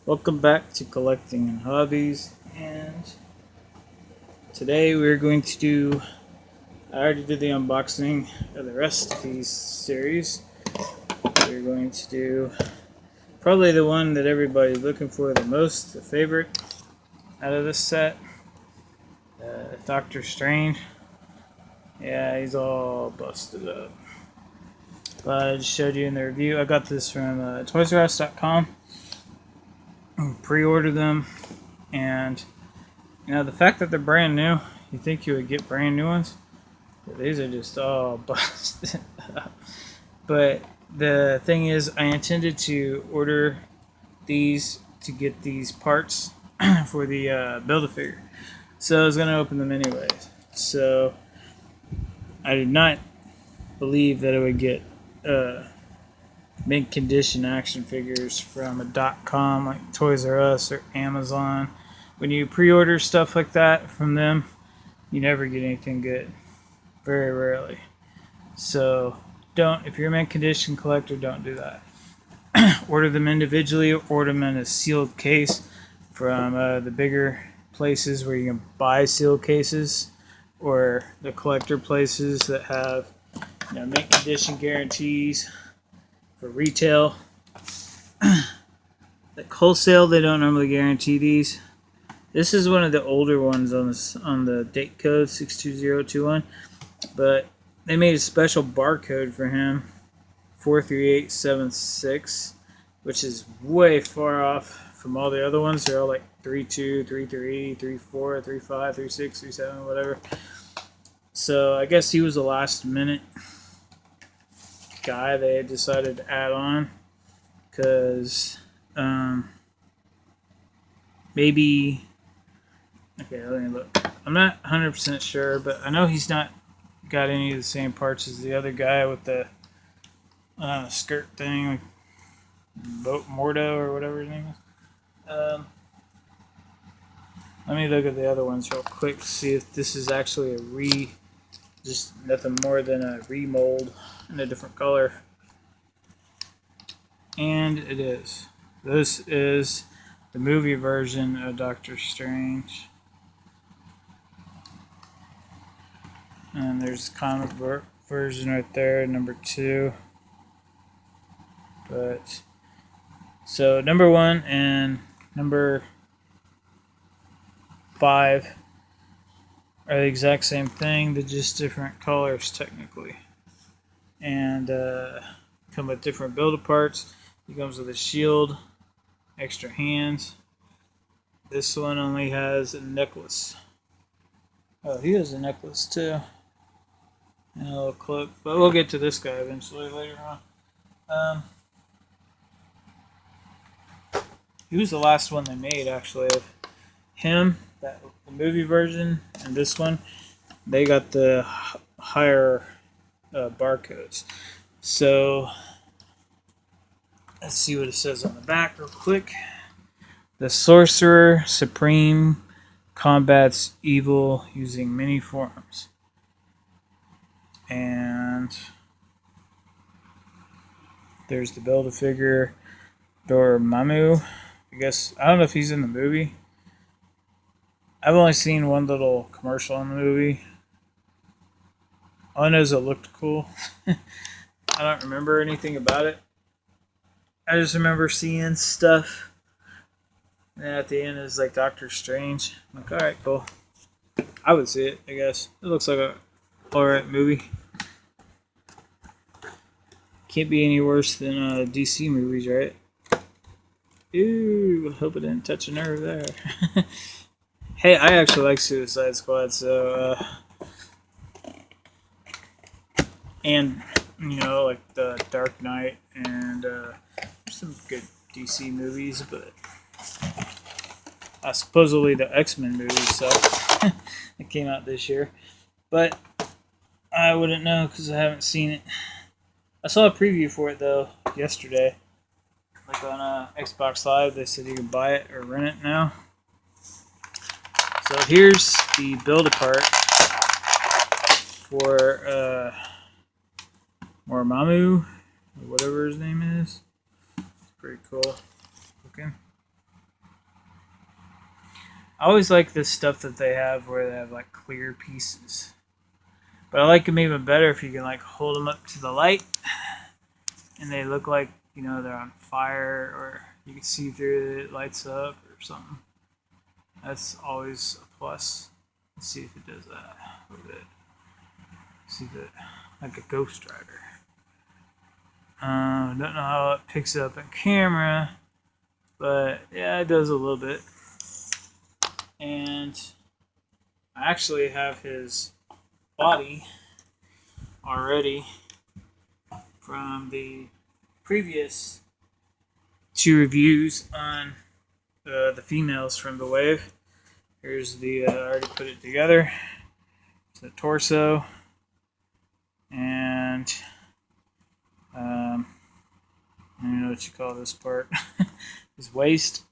Welcome back to Collecting and Hobbies, and today we're going to do, I already did the unboxing of the rest of these series. We're going to do probably the one that everybody's looking for the most, the favorite out of this set, Doctor Strange. Yeah, he's all busted up. But I just showed you in the review. I got this from ToysRUs.com. Pre-ordered them, and the fact that they're brand new, you think you would get brand new ones, but these are just all busted up. But the thing is, I intended to order these to get these parts for the Build-A-Figure, so I was going to open them anyways. So I did not believe that I would get mint condition action figures from a .com like Toys R Us or Amazon. When you pre-order stuff like that from them, you never get anything good. Very rarely. So if you're a mint condition collector, don't do that. Order them individually, or order them in a sealed case from the bigger places where you can buy sealed cases, or the collector places that have mint condition guarantees for retail. Like wholesale, they don't normally guarantee these. This is one of the older ones on the date code 62021, but they made a special barcode for him, 43876, which is way far off from all the other ones. They're all like 32, 33, 34, 35, 36, 37, whatever. So I guess he was the last minute guy they had decided to add on, because maybe. Okay, let me look. I'm not 100% sure, but I know he's not got any of the same parts as the other guy with the skirt thing, like Mordo or whatever his name is. Let me look at the other ones real quick, see if this is actually just nothing more than a remold in a different color. And it is. This is the movie version of Doctor Strange. And there's the comic book version right there, number 2. But so number 1 and number 5 are the exact same thing. They're just different colors technically, and come with different build parts. It comes with a shield, extra hands. This one only has a necklace. Oh, he has a necklace too. And a little cloak, but we'll get to this guy eventually later on. He was the last one they made, actually, of him. The movie version and this one, they got the higher barcodes. So let's see what it says on the back real quick. The Sorcerer Supreme combats evil using many forms. And there's the Build-A-Figure Dormammu. I guess, I don't know if he's in the movie. I've only seen one little commercial in the movie. All I know is it looked cool. I don't remember anything about it. I just remember seeing stuff. And at the end it's like Doctor Strange. I'm like, alright, cool. I would see it, I guess. It looks like a alright movie. Can't be any worse than DC movies, right? Ooh, hope it didn't touch a nerve there. Hey, I actually like Suicide Squad, so and like the Dark Knight and some good DC movies, but supposedly the X-Men movies suck. It came out this year, but I wouldn't know because I haven't seen it. I saw a preview for it though yesterday, like on Xbox Live. They said you can buy it or rent it now. So here's the build-a-part for Dormammu, or whatever his name is. It's pretty cool looking. I always like this stuff that they have where they have like clear pieces. But I like them even better if you can like hold them up to the light and they look like, you know, they're on fire, or you can see through it, it lights up or something. That's always a plus. Let's see if it does that a little bit. See that, like a Ghost Rider. Don't know how it picks it up in camera, but yeah, it does a little bit. And I actually have his body already from the previous 2 reviews on the females from the wave. Here's the, I already put it together. It's the torso. And I don't know what you call this part. His waist.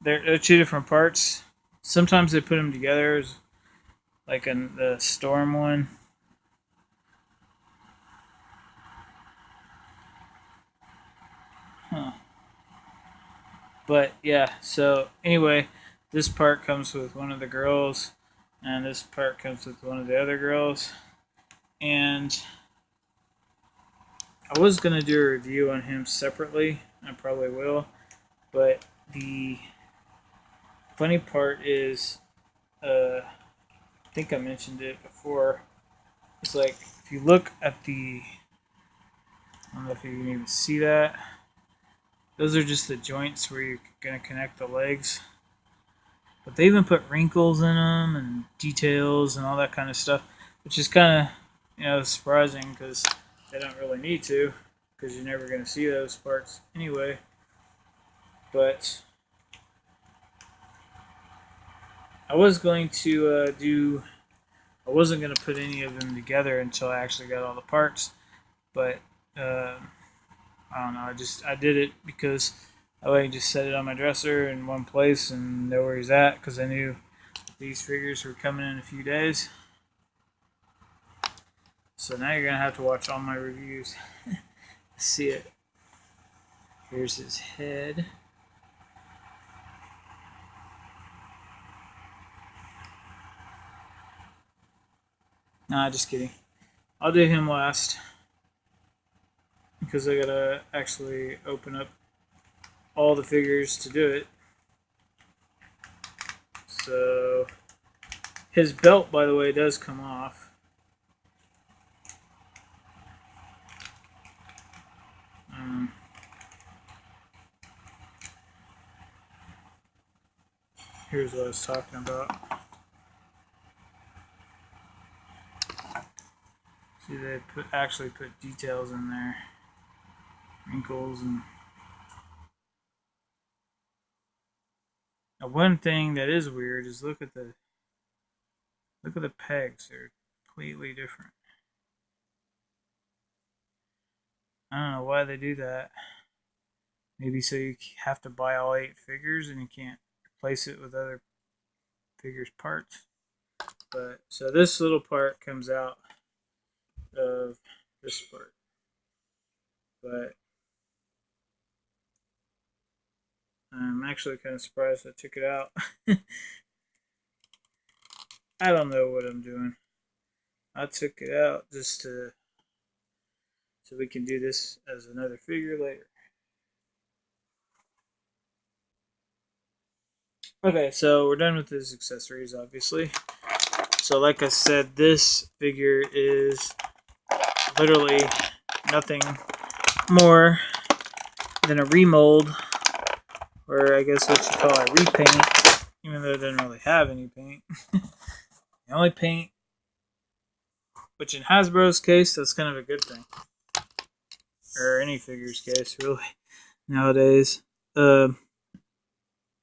They're 2 different parts. Sometimes they put them together, like in the Storm one. Huh. But yeah, so anyway, this part comes with one of the girls, and this part comes with one of the other girls. And I was going to do a review on him separately. I probably will. But the funny part is, I think I mentioned it before. It's like, if you look at the, I don't know if you can even see that. Those are just the joints where you're going to connect the legs. But they even put wrinkles in them and details and all that kind of stuff, which is kind of, you know, surprising because they don't really need to, because you're never going to see those parts anyway. But I was going to I wasn't going to put any of them together until I actually got all the parts. But I don't know, I did it because I just set it on my dresser in one place and know where he's at, because I knew these figures were coming in a few days. So now you're going to have to watch all my reviews to see it. Here's his head. Nah, just kidding. I'll do him last, because I gotta actually open up all the figures to do it. So his belt, by the way, does come off. Here's what I was talking about. See, they actually put details in there, wrinkles, and now one thing that is weird is look at the pegs. They're completely different. I don't know why they do that. Maybe so you have to buy all 8 figures and you can't replace it with other figures' parts. But so this little part comes out of this part. But I'm actually kind of surprised I took it out. I don't know what I'm doing. I took it out just so we can do this as another figure later. Okay, so we're done with his accessories, obviously. So like I said, this figure is literally nothing more than a remold, or I guess what you call a repaint, even though it doesn't really have any paint. The only paint, which in Hasbro's case, that's kind of a good thing, or any figure's case, really, nowadays,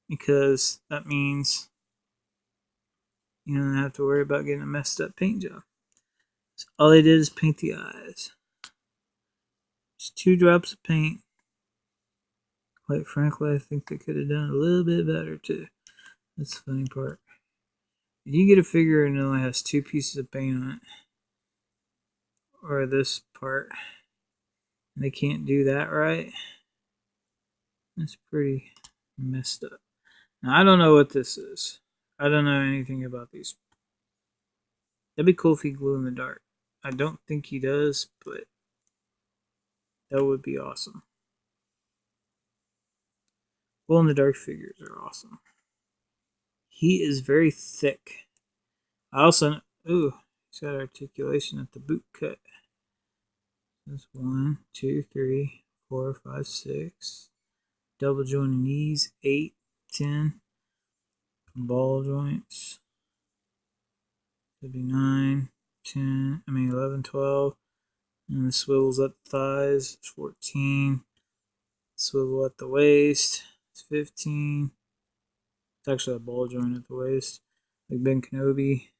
because that means you don't have to worry about getting a messed up paint job. So all they did is paint the eyes. Just 2 drops of paint. Quite frankly, I think they could have done a little bit better too. That's the funny part. If you get a figure and it only has 2 pieces of paint on it, or this part, and they can't do that right, that's pretty messed up. Now, I don't know what this is. I don't know anything about these. That'd be cool if he glue in the dark. I don't think he does, but that would be awesome. Glow in the dark figures are awesome. He is very thick. I also, ooh, he's got articulation at the boot cut. That's 1, 2, 3, 4, 5, 6. Double jointed knees, 8, 10. Ball joints. Could be 9, 10, 11, 12. And the swivels at the thighs, 14. Swivel at the waist, it's 15. It's actually a ball joint at the waist, like Ben Kenobi.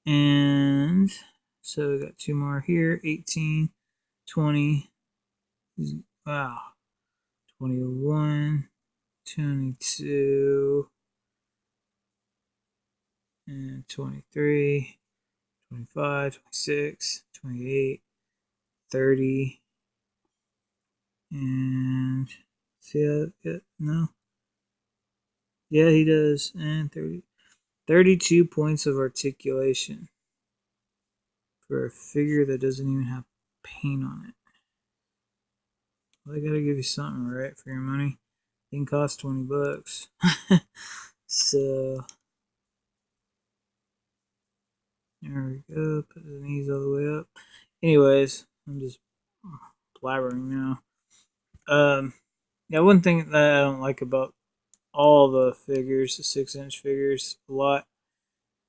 And so we got 2 more here, 18, 20. Wow. 21, 22, and 23, 25, 26, 28, 30, and see that? Yeah, no. Yeah, he does. And 30. 32 points of articulation for a figure that doesn't even have paint on it. Well, they gotta give you something, right, for your money. Thing costs $20. So there we go. Put the knees all the way up. Anyways, I'm just blabbering now. Yeah, one thing that I don't like about all the figures, the 6-inch figures, a lot,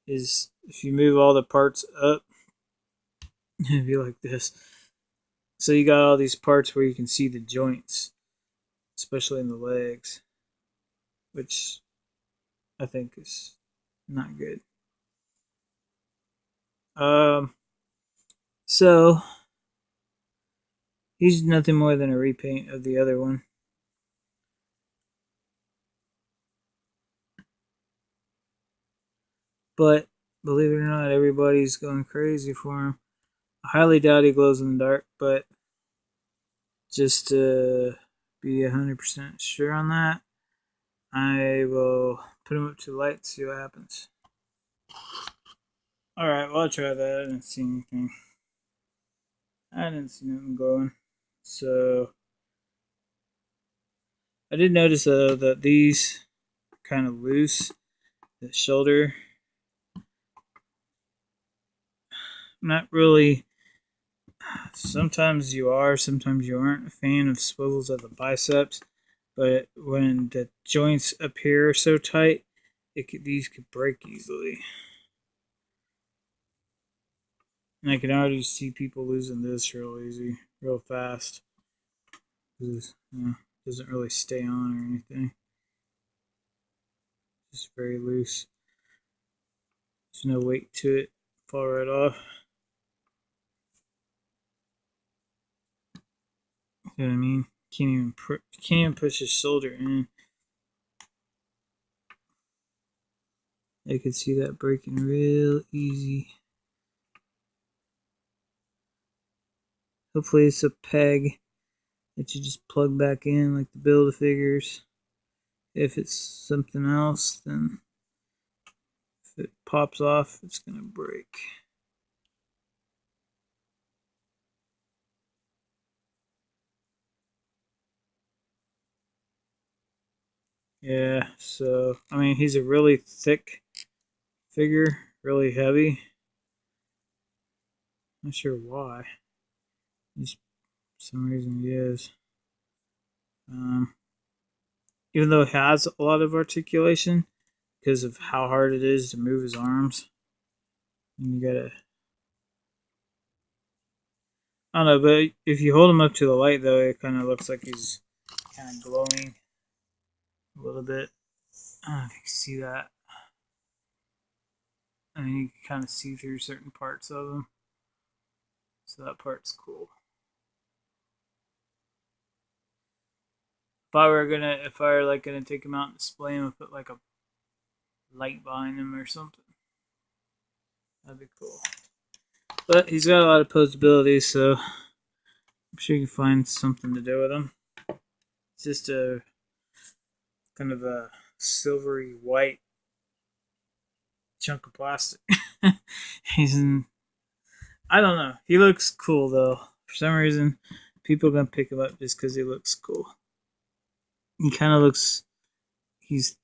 is if you move all the parts up, it'd be like this. So you got all these parts where you can see the joints, especially in the legs, which I think is not good. So he's nothing more than a repaint of the other one. But believe it or not, everybody's going crazy for him. I highly doubt he glows in the dark, but just to be 100% sure on that, I will put him up to the light and see what happens. Alright, well, I'll try that. I didn't see anything. I didn't see nothing glowing. So, I did notice though that these are kind of loose. The shoulder, not really. Sometimes you are, sometimes you aren't a fan of swivels at the biceps, but when the joints appear so tight, these could break easily. And I can already see people losing this real easy, real fast. It doesn't really stay on or anything. Just very loose. There's no weight to it. Fall right off. You know what I mean? Can't even push his shoulder in. I could see that breaking real easy. Hopefully it's a peg that you just plug back in like the Build-A-Figures. If it's something else, then if it pops off, it's gonna break. Yeah, so I mean he's a really thick figure, really heavy. Not sure why. Just for some reason he is. Even though he has a lot of articulation because of how hard it is to move his arms. And you gotta, I don't know, but if you hold him up to the light though, it kind of looks like he's kind of glowing a little bit. I don't know if you can see that. I mean, you can kind of see through certain parts of him. So that part's cool. If I were like gonna take him out and display him and put like a light behind him or something, that'd be cool. But he's got a lot of posability, so I'm sure you can find something to do with him. It's just a kind of a silvery white chunk of plastic. He's in. I don't know. He looks cool though. For some reason, people are gonna pick him up just because he looks cool. He kind of looks. He's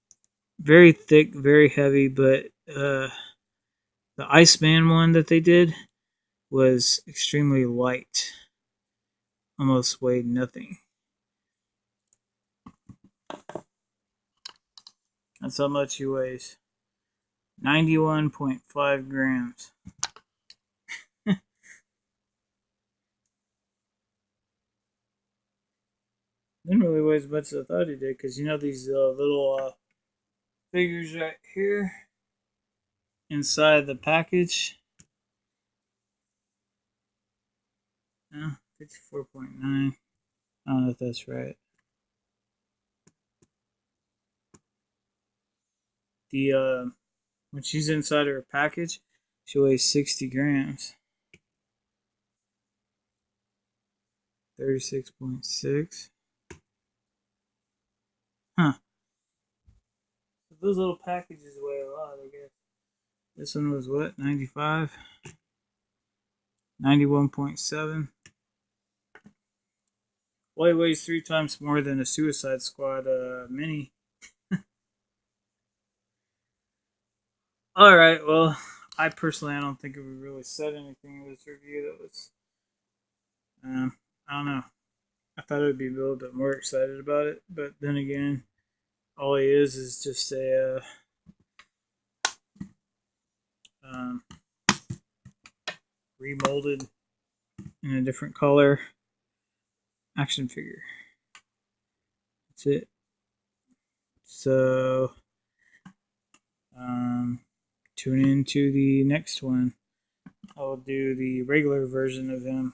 very thick, very heavy, but the Iceman one that they did was extremely light. Almost weighed nothing. That's how much he weighs. 91.5 grams. Didn't really weigh as much as I thought he did, because you know these little figures right here inside the package. 54.9. I don't know if that's right. The when she's inside her package, she weighs 60 grams. 36.6. Huh. So those little packages weigh a lot, I guess. This one was what? 95? 91.7. Well, he weighs 3 times more than a Suicide Squad mini. Alright, well, I don't think we really said anything in this review that was. I don't know. I thought I would be a little bit more excited about it, but then again, all he is just a remolded in a different color action figure. That's it. So, tune in to the next one. I will do the regular version of him